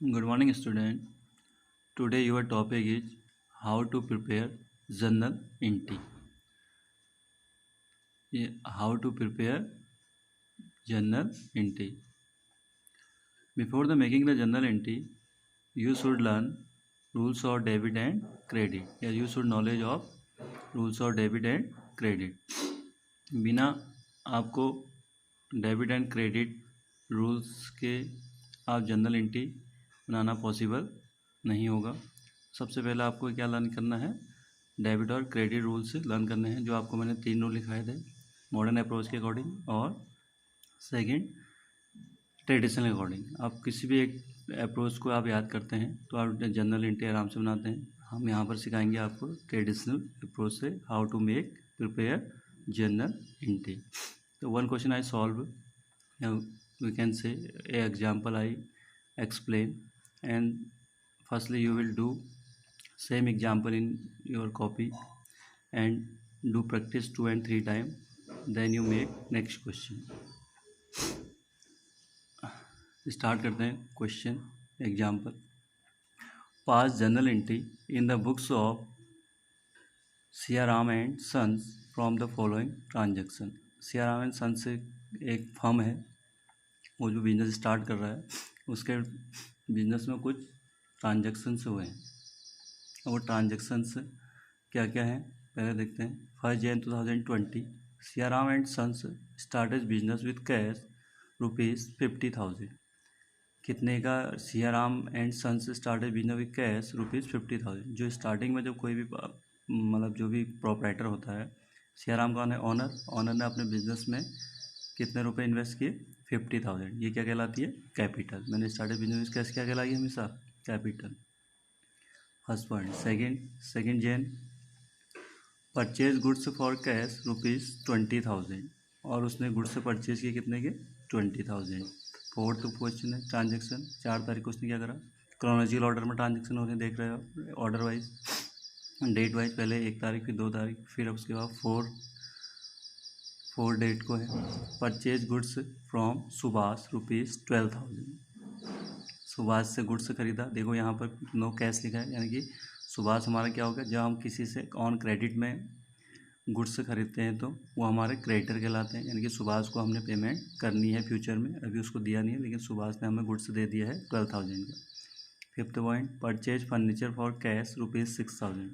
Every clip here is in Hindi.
Good morning, student. Today your topic is how to prepare journal entry. How to prepare journal entry. Before the making the journal entry, you should learn rules of debit and credit. Yeah, you should knowledge of rules of debit and credit. बिना आपको डेबिट एंड क्रेडिट रूल्स के आप जनरल एंट्री बनाना पॉसिबल नहीं होगा। सबसे पहले आपको क्या लर्न करना है, डेबिट और क्रेडिट रूल्स लर्न करने हैं, जो आपको मैंने 3 रूल लिखाए थे, मॉडर्न अप्रोच के अकॉर्डिंग और सेकंड ट्रेडिशनल अकॉर्डिंग। आप किसी भी एक अप्रोच को आप याद करते हैं तो आप जनरल एंट्री आराम से बनाते हैं। हम यहाँ पर सिखाएंगे आपको ट्रेडिशनल अप्रोच से how to make prepare journal entry. So one question I solve, now we can say a example I explain, and firstly you will do same example in your copy and do practice 2 and 3 time, then you make next question. Start करते हैं question example. Pass journal entry in the books of Siyaram and sons from the following transaction. Siyaram and sons से एक फर्म है, वो जो बिजनेस स्टार्ट कर रहा है, उसके बिजनेस में कुछ ट्रांजेक्शन्स हुए हैं। वो ट्रांजेक्शन्स क्या क्या हैं पहले देखते हैं। 1 January 2020 Siyaram and sons started business with cash ₹50,000। कितने का Siyaram and sons started business with cash ₹50,000। जो स्टार्टिंग में जब कोई भी मतलब जो भी प्रोपराइटर होता है, सियाराम कौन है, ऑनर ने अपने बिजनेस में कितने रुपए इन्वेस्ट किए, 50,000। ये क्या कहलाती है, कैपिटल। मैंने स्टार्टेड बिजनेस कैश क्या कहलाई है हमेशा, capital. First point. Second Jan purchase goods for cash ₹20,000, और उसने गुड्स से परचेज किए कितने के, 20,000। फोर्थ क्वेश्चन है ट्रांजेक्शन। 4 तारीख को उसने क्या करा, क्रोनोलॉजिकल ऑर्डर में ट्रांजेक्शन हो रहे हैं, देख रहे हो ऑर्डर वाइज, डेट वाइज। पहले 1 तारीख, फिर 2 तारीख, फिर उसके बाद 4 डेट को है। Purchase goods from Subhash ₹12,000। Subhash से गुड्स खरीदा। देखो यहाँ पर नो कैश लिखा है, यानी कि सुभाष हमारा क्या होगा, जब हम किसी से ऑन क्रेडिट में गुड्स खरीदते हैं तो वो हमारे क्रेडिटर कहलाते हैं, यानी कि सुभाष को हमने पेमेंट करनी है फ्यूचर में, अभी उसको दिया नहीं है, लेकिन सुभाष ने हमें गुड्स दे दिया है 12,000 का। Fifth point, purchase furniture for cash ₹6,000।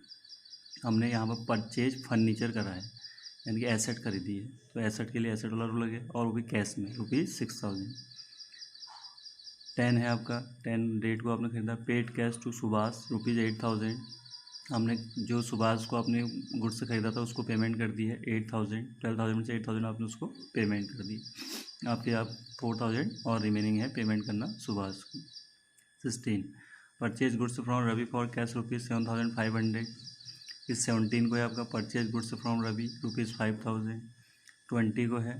हमने यहाँ पर परचेज फर्नीचर करा है, यानी कि एसेट खरीदी है, तो एसेट के लिए एसेट वाला रूल लगे, और वो भी कैश में ₹6,000। 10 है आपका, 10 डेट को आपने खरीदा। Paid cash to Subhash ₹8,000। हमने जो सुभाष को अपने गुड्स से खरीदा था उसको पेमेंट कर दी है 8,000। 12,000 में से 8,000 आपने उसको पेमेंट कर दी। आपके 4,000 और रिमेनिंग है पेमेंट करना सुभाष को। 16 purchase goods from Ravi for cash ₹7,500। इस 17 को है आपका परचेज गुड्स फ्रॉम रवि ₹5,000। 20 को है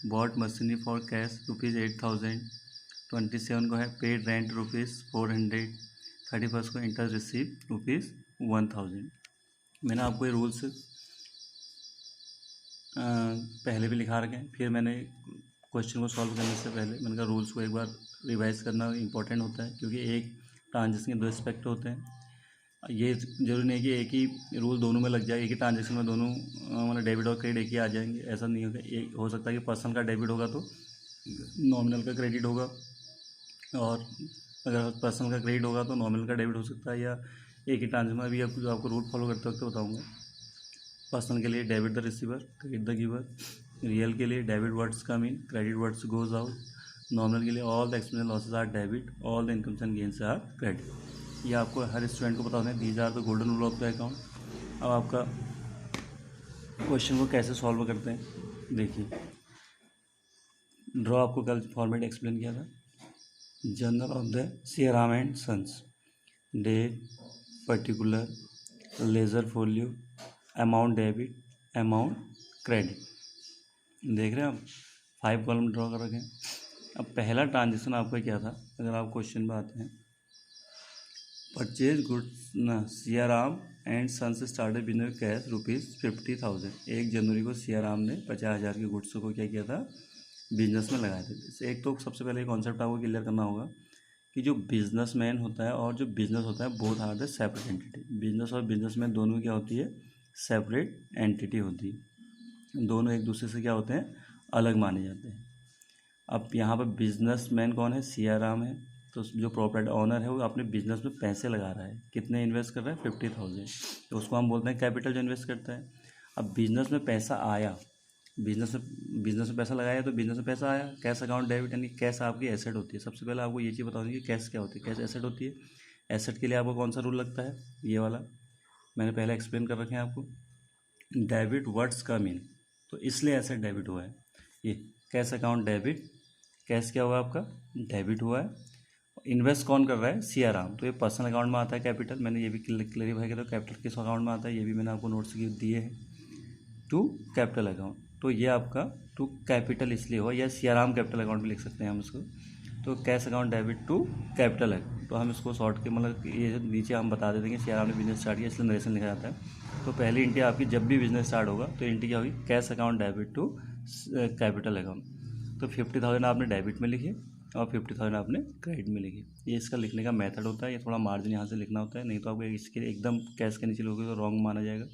बॉट मशीनरी फॉर कैश ₹8,000। 27 को है पेड रेंट ₹400। 31 को इंटरेस्ट रिसीव ₹1,000। मैंने आपको ये रूल्स पहले भी लिखा रखे हैं, फिर मैंने क्वेश्चन को सॉल्व करने से पहले मैंने कहा रूल्स को एक बार रिवाइज करना इंपॉर्टेंट होता है, क्योंकि एक ट्रांजेक्शन के 2 एस्पेक्ट होते हैं। ये जरूरी नहीं कि एक ही रूल दोनों में लग जाए, एक ही ट्रांजेक्शन में दोनों मतलब डेबिट और क्रेडिट एक ही आ जाएंगे, ऐसा नहीं होगा। एक हो सकता है कि पर्सन का डेबिट होगा तो नॉमिनल का क्रेडिट होगा, और अगर पर्सन का क्रेडिट होगा तो नॉमिनल का डेबिट हो सकता है, या एक ही ट्रांजेक्शन में। अभी आपको रूल फॉलो करते वक्त बताऊँगा। पर्सन के लिए debit the receiver, credit the giver. Real के लिए debit words come in, credit words goes out. Nominal के लिए all the expense losses are debit, all the incomes and gains are credit. ये आपको हर स्टूडेंट को पता होना है। These are the golden rule of the account. अब आपका क्वेश्चन को कैसे सॉल्व करते हैं देखिए। ड्रॉ आपको कल फॉर्मेट एक्सप्लेन किया था। Journal of the Siyaram and sons, date, particular, ledger folio, amount debit, amount credit. देख रहे हैं आप, 5 कॉलम ड्रॉ कर रखे हैं। अब पहला ट्रांजेक्शन आपका क्या था, अगर आप क्वेश्चन में आते हैं। परचेज गुड्स ना, Siyaram and sons started business cash ₹50,000। 1 जनवरी को सियाराम ने 50,000 के गुड्स को क्या किया था, बिजनेस में लगाए थे। एक तो सबसे पहले कॉन्सेप्ट आपको क्लियर करना होगा कि जो बिजनेसमैन होता है और जो बिजनेस होता है both are the separate entity. Business और बिजनेसमैन दोनों क्या होती है, सेपरेट एंटिटी होती है, दोनों एक दूसरे से क्या होते हैं, अलग माने जाते हैं। अब यहाँ पर बिजनेसमैन कौन है, सियाराम है। तो जो प्रॉपर्टी ऑनर है वो अपने बिजनेस में पैसे लगा रहा है, कितने इन्वेस्ट कर रहा है, 50,000, तो उसको हम बोलते हैं कैपिटल जो इन्वेस्ट करता है। अब बिजनेस में पैसा आया, बिजनेस में पैसा लगाया तो बिजनेस में पैसा आया, कैश अकाउंट डेबिट, यानी कैश आपकी एसेट होती है। सबसे पहले आपको ये चीज़ बता दूँ कि कैश क्या होती है, कैश एसेट होती है। एसेट के लिए आपको कौन सा रूल लगता है, ये वाला मैंने पहले एक्सप्लेन कर रखे हैं आपको, डेबिट वर्ड्स का मीन, तो इसलिए एसेट डेबिट हुआ है। ये कैश अकाउंट डेबिट, कैश क्या हुआ आपका, डेबिट हुआ है। इन्वेस्ट कौन कर रहा है, सियाराम, तो ये पर्सनल अकाउंट में आता है कैपिटल, मैंने ये भी क्लेरिफाई किया, तो कैपिटल किस अकाउंट में आता है, ये भी मैंने आपको नोट्स दिए हैं, टू कैपिटल अकाउंट। तो ये आपका टू कैपिटल इसलिए हुआ, या सियाराम कैपिटल अकाउंट भी लिख सकते हैं हम इसको। तो cash account debit to capital account, तो हम इसको शॉर्ट के मतलब ये नीचे हम बता देते हैं कि सियाराम ने बिजनेस स्टार्ट किया, इसलिए नरेशन लिखा जाता है। तो पहली एंट्री आपकी जब भी बिजनेस स्टार्ट होगा तो एंट्री क्या होगी, cash account debit to capital account. तो 50,000 आपने डेबिट में लिखे और 50,000 आपने क्रेडिट में लिखे। ये इसका लिखने का मेथड होता है, ये थोड़ा मार्जिन यहाँ से लिखना होता है, नहीं तो आपको इसके एकदम कैश के नीचे लोगे तो रॉन्ग माना जाएगा।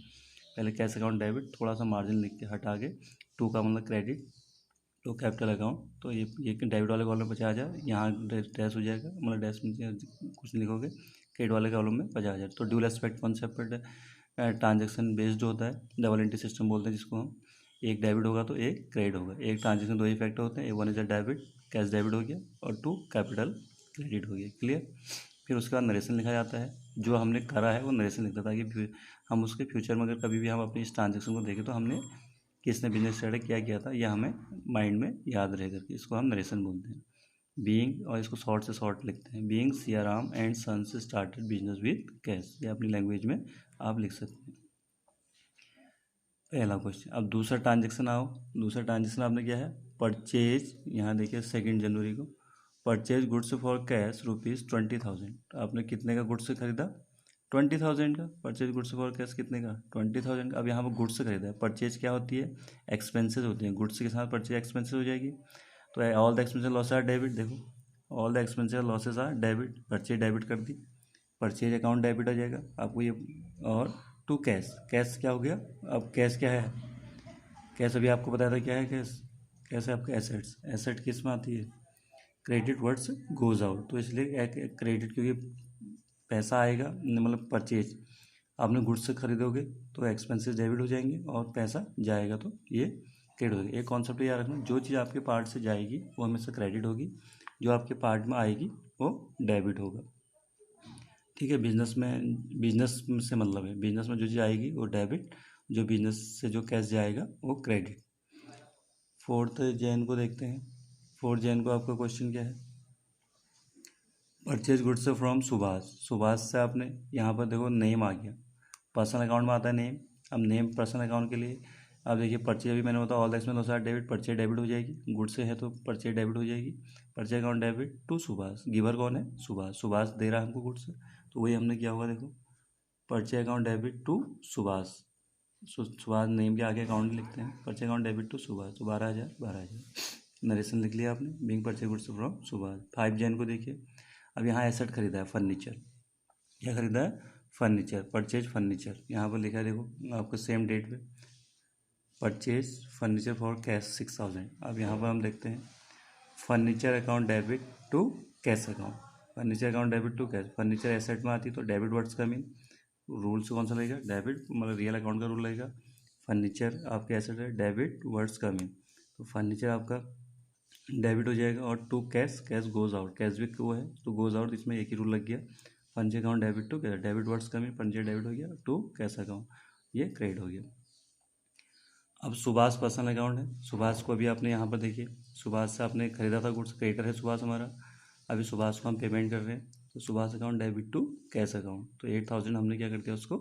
पहले कैश अकाउंट डेबिट, थोड़ा सा मार्जिन लिख के हटा के, टू का मतलब क्रेडिट, तो कैपिटल अकाउंट, तो ये डेबिट वाले कॉलम में 50,000, यहाँ डैश हो जाएगा, मतलब डैश में कुछ नहीं लिखोगे, क्रेडिट वाले कॉलम में 50,000। तो dual aspect concept transaction based होता है, डबल एंट्री सिस्टम बोलते हैं जिसको हम, एक डेबिट होगा तो एक क्रेडिट होगा, एक ट्रांजेक्शन दो ही फैक्टर होते हैं, one is a debit, cash debit हो गया, और टू कैपिटल क्रेडिट हो गया, क्लियर। फिर उसके बाद नरेशन लिखा जाता है, जो हमने करा है वो नरेशन लिखता था कि हम उसके फ्यूचर में अगर कभी भी हम अपनी इस ट्रांजेक्शन को देखें तो हमने किसने बिजनेस स्टार्ट क्या किया था, यह हमें माइंड में याद रह करके, इसको हम नरेशन बोलते हैं। बीइंग, और इसको शॉर्ट से शॉर्ट लिखते हैं, being Siyaram and sons started business with cash, ये अपनी लैंग्वेज में आप लिख सकते हैं, पहला क्वेश्चन। अब दूसरा ट्रांजेक्शन आओ, दूसरा ट्रांजेक्शन आपने क्या है, परचेज, यहाँ देखिए 2 जनवरी को, परचेज गुड्स फॉर कैश ₹20,000, तो आपने कितने का गुड्स खरीदा, 20,000 का। परचेज गुड्स फॉर कैश कितने का, 20,000 का। अब यहाँ पर गुड्स खरीदा है, परचेज क्या होती है, एक्सपेंसेस होती हैं, गुड्स के साथ परचेज एक्सपेंसेस हो जाएगी। तो all the expenses losses are debit, देखो all the expenses losses are debit, purchase debit कर दी, परचेज अकाउंट डेबिट हो जाएगा आपको ये। और टू कैश, कैश क्या हो गया, अब कैश क्या है, कैश अभी आपको बताया था क्या है, कैश, कैश है आपका एसेट्स, एसेट किस में आती है, क्रेडिट वर्ड्स गोज आउट, तो इसलिए क्रेडिट, क्योंकि पैसा आएगा मतलब परचेज, आपने गुड्स से खरीदोगे तो एक्सपेंसेस डेबिट हो जाएंगे, और पैसा जाएगा तो ये क्रेडिट होगी। एक कॉन्सेप्ट याद रखना, जो चीज़ आपके पार्ट से जाएगी वो हमेशा क्रेडिट होगी, जो आपके पार्ट में आएगी वो डेबिट होगा, ठीक है। बिजनेस से मतलब है, बिजनेस में जो चीज़ आएगी वो डेबिट, जो बिजनेस से जो कैश जाएगा वो क्रेडिट। 4 जैन को देखते हैं, 4 जैन को आपका क्वेश्चन क्या है, purchase goods from Subhash, Subhash से आपने यहाँ पर देखो नेम आ गया, पर्सनल अकाउंट में आता है नेम। अब नेम पर्सनल अकाउंट के लिए अब देखिए, परचेज अभी मैंने बताया all the expense debit, purchase debit हो जाएगी, गुड से है तो परचेज डेबिट हो जाएगी, purchase account debit to Subhash, giver कौन है, सुभाष, सुभाष दे रहा है हमको गुड्स, तो वही हमने किया होगा, देखो purchase account debit to Subhash, Subhash name के आगे अकाउंट लिखते हैं, purchase account debit to Subhash, तो 12,000 नरेशन लिख लिया आपने, being purchase goods from Subhash. 5 Jan को देखिए, अब यहाँ एसेट खरीदा है, फर्नीचर, क्या खरीदा है, फर्नीचर, परचेज फर्नीचर, यहाँ पर लिखा है देखो आपको सेम डेट पे, परचेज फर्नीचर फॉर कैश 6,000। अब यहाँ पर हम देखते हैं furniture account debit to cash account, furniture account debit to cash, furniture asset में आती तो डेबिट वर्ड्स का मीन, रूल से कौन सा लगेगा, डेबिट, मतलब रियल अकाउंट का रूल लगेगा, फर्नीचर आपके एसेट है, डेबिट वर्ड्स का मीन, तो फर्नीचर आपका डेबिट हो जाएगा, और to cash, cash goes out, cash भी वो है तो गोज आउट, इसमें एक ही रूल लग गया, furniture account debit to cash, debit words का मीन, फर्नीचर डेबिट हो गया, टू कैश अकाउंट, ये क्रेडिट हो गया। अब सुभाष पर्सनल अकाउंट है, सुभाष को अभी आपने यहाँ पर देखिए, सुभाष से आपने खरीदा था गुड्स, क्रेडिटर है सुभाष हमारा, अभी सुभाष को हम पेमेंट कर रहे हैं, तो Subhash account debit to cash account, तो 8,000 हमने क्या कर दिया, उसको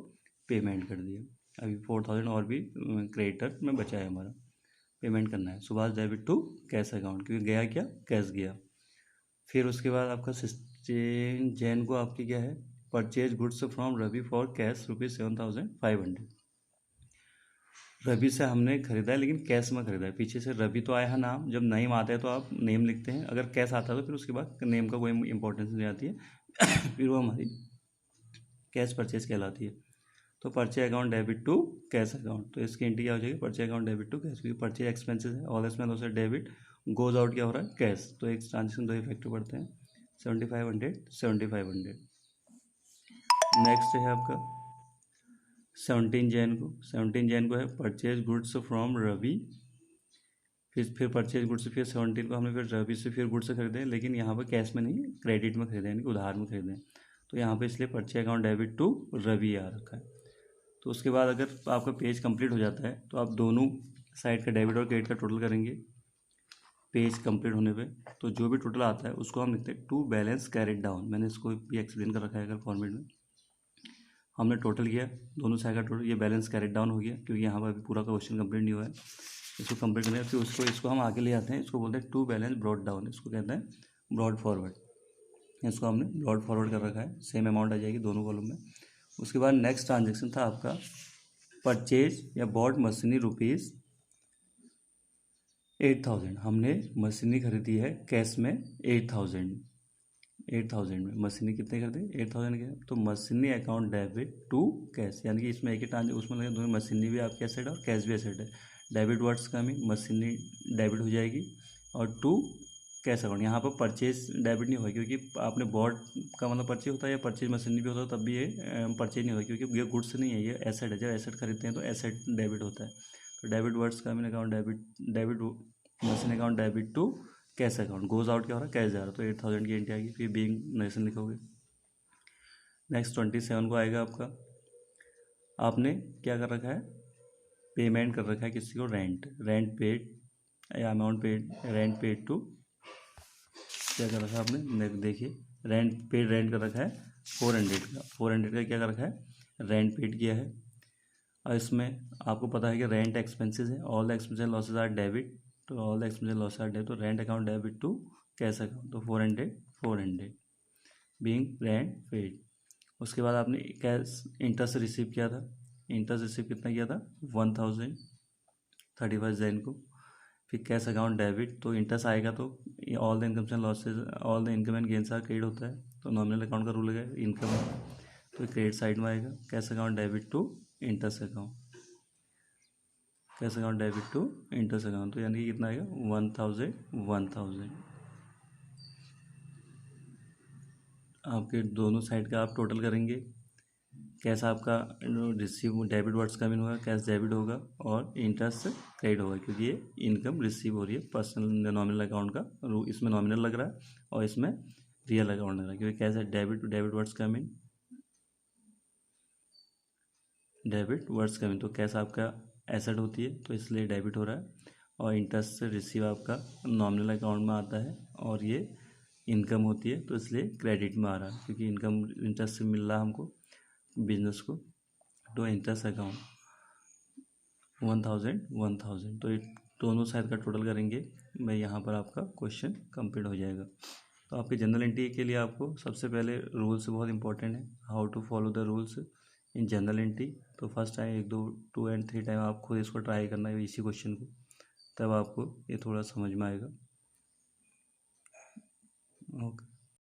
पेमेंट कर दिया, अभी 4,000 और भी क्रेडिटर में बचा है हमारा, पेमेंट करना है, Subhash debit to cash account, क्योंकि गया क्या, कैश गया। फिर उसके बाद आपका सिस्टेन जैन को आपकी क्या है, purchase goods from Ravi for cash ₹7,500, Ravi से हमने खरीदा है लेकिन कैश में खरीदा है। पीछे से रवि तो आया है नाम, जब नेम आता है तो आप नेम लिखते हैं, अगर कैश आता है तो फिर उसके बाद नेम का कोई इंपॉर्टेंस नहीं आती है फिर वो हमारी कैश परचेज कहलाती है। तो purchase account debit to cash account, तो इसकी एंट्री क्या हो जाएगी, purchase account debit to cash, क्योंकि परचेज एक्सपेंसेस है, ऑल एक्सपेंस से डेबिट, गोज आउट क्या हो रहा है, कैश। तो एक ट्रांजेक्शन दो इफेक्टिव पड़ते हैं, 7500। नेक्स्ट है आपका 17 जैन को है परचेज गुड्स फ्रॉम रवि, फिर परचेज गुड्स, फिर 17 को हमने फिर रवि से फिर गुड्स खरीदे, लेकिन यहाँ पर कैश में नहीं, क्रेडिट में खरीदे, यानी कि उधार में खरीदे। तो यहाँ पे इसलिए purchase account debit to Ravi आ रखा है। तो उसके बाद अगर आपका पेज कंप्लीट हो जाता है तो आप दोनों साइड का डेबिट और क्रेडिट का टोटल करेंगे पेज कंप्लीट होने पे। तो जो भी टोटल आता है उसको हम लिखते हैं टू बैलेंस कैरिड डाउन। मैंने इसको भी एक्सप्लेन कर रखा है अगर फॉर्मेट में। हमने टोटल किया दोनों साइड का टोटल, ये बैलेंस कैरिड डाउन हो गया, क्योंकि यहाँ पर अभी पूरा क्वेश्चन कंप्लीट नहीं हुआ है। इसको कंप्लीट करने फिर इसको हम आगे ले जाते हैं, इसको बोलते हैं टू बैलेंस ब्रॉड डाउन, इसको कहते हैं ब्रॉड फॉरवर्ड। इसको हमने ब्रॉड फॉरवर्ड कर रखा है, सेम अमाउंट आ जाएगी दोनों कॉलम में। उसके बाद नेक्स्ट ट्रांजेक्शन था आपका परचेज या बॉट मशीनरी रुपीज़ 8000। हमने मशीनरी खरीदी है कैश में 8000 में। मशीनरी कितने खरीदे, 8000 के। तो machinery account debit to cash, यानी कि इसमें एक ही ट्रांजेक्शन उसमें लगे दोनों, मशीनरी भी आपकी एसेट है और कैश भी एसेट है। डेबिट वर्ड्स का भी मशीनरी डेबिट हो जाएगी और टू कैश अकाउंट। यहाँ पर परचेज डेबिट नहीं होगा, क्योंकि आपने बॉट का मतलब परचेज होता है या परचेज मशीनरी भी होता है, तब भी ये परचेज नहीं होगा, क्योंकि ये गुड्स नहीं है, ये एसेट है। जब एसेट खरीदते हैं तो एसेट डेबिट होता है। तो डेबिट वर्ड्स का account debit machine account debit to cash account, goes out क्या हो रहा है, कैश जा रहा है। तो 8000 की एंट्री आएगी, फिर बीइंग नेशन लिखोगे। नेक्स्ट 27 को आएगा आपका, आपने क्या कर रखा है, पेमेंट कर रखा है किसी को रेंट पेड या amount paid, rent paid to, क्या कर रखा है आपने, देखिए रेंट कर रखा है 400 का। 400 का क्या कर रखा है, रेंट पेड किया है। और इसमें आपको पता है कि रेंट एक्सपेंसेस है, all the expenses losses are debit, तो all the expenses losses are debit, तो rent account debit to cash account, तो 400 बीइंग रेंट पेड। उसके बाद आपने कैश इंटरेस्ट रिसीव किया था, इंटरेस्ट रिसीव कितना किया था, 1000 31 जैन को। फिर कैश अकाउंट डेबिट, तो इंटरेस्ट आएगा तो all the income and losses, all the income and gains are credit होता है, तो नॉमिनल अकाउंट का रूल है इनकम, तो क्रेडिट साइड में आएगा। Cash account debit to interest account, cash account debit to interest account, तो यानी कि कितना आएगा, 1000। आपके दोनों साइड का आप टोटल करेंगे, कैश आपका रिसीव डेबिट वर्ड्स का मीन होगा, कैश डेबिट होगा और इंटरेस्ट क्रेडिट होगा, क्योंकि ये इनकम रिसीव हो रही है पर्सनल नॉमिनल अकाउंट का, इसमें नॉमिनल लग रहा है और इसमें रियल अकाउंट लग रहा है, क्योंकि कैश है डेबिट वर्ड्स का मीन, तो कैश आपका एसेट होती है तो इसलिए डेबिट हो रहा है, और इंटरेस्ट रिसीव आपका नॉमिनल अकाउंट में आता है और ये इनकम होती है तो इसलिए क्रेडिट में आ रहा है, क्योंकि इनकम इंटरेस्ट से मिल रहा है हमको बिजनेस को। तो इंटरेस्ट अकाउंट 1000। तो ये दोनों साइड का टोटल करेंगे मैं, यहाँ पर आपका क्वेश्चन कंप्लीट हो जाएगा। तो आपके जनरल एंट्री के लिए आपको सबसे पहले रूल्स बहुत इंपॉर्टेंट है, how to follow the rules in general entry. तो फर्स्ट टाइम 1 2 2 एंड 3 टाइम आप खुद इसको ट्राई करना है इसी क्वेश्चन को, तब आपको ये थोड़ा समझ में आएगा। ओके।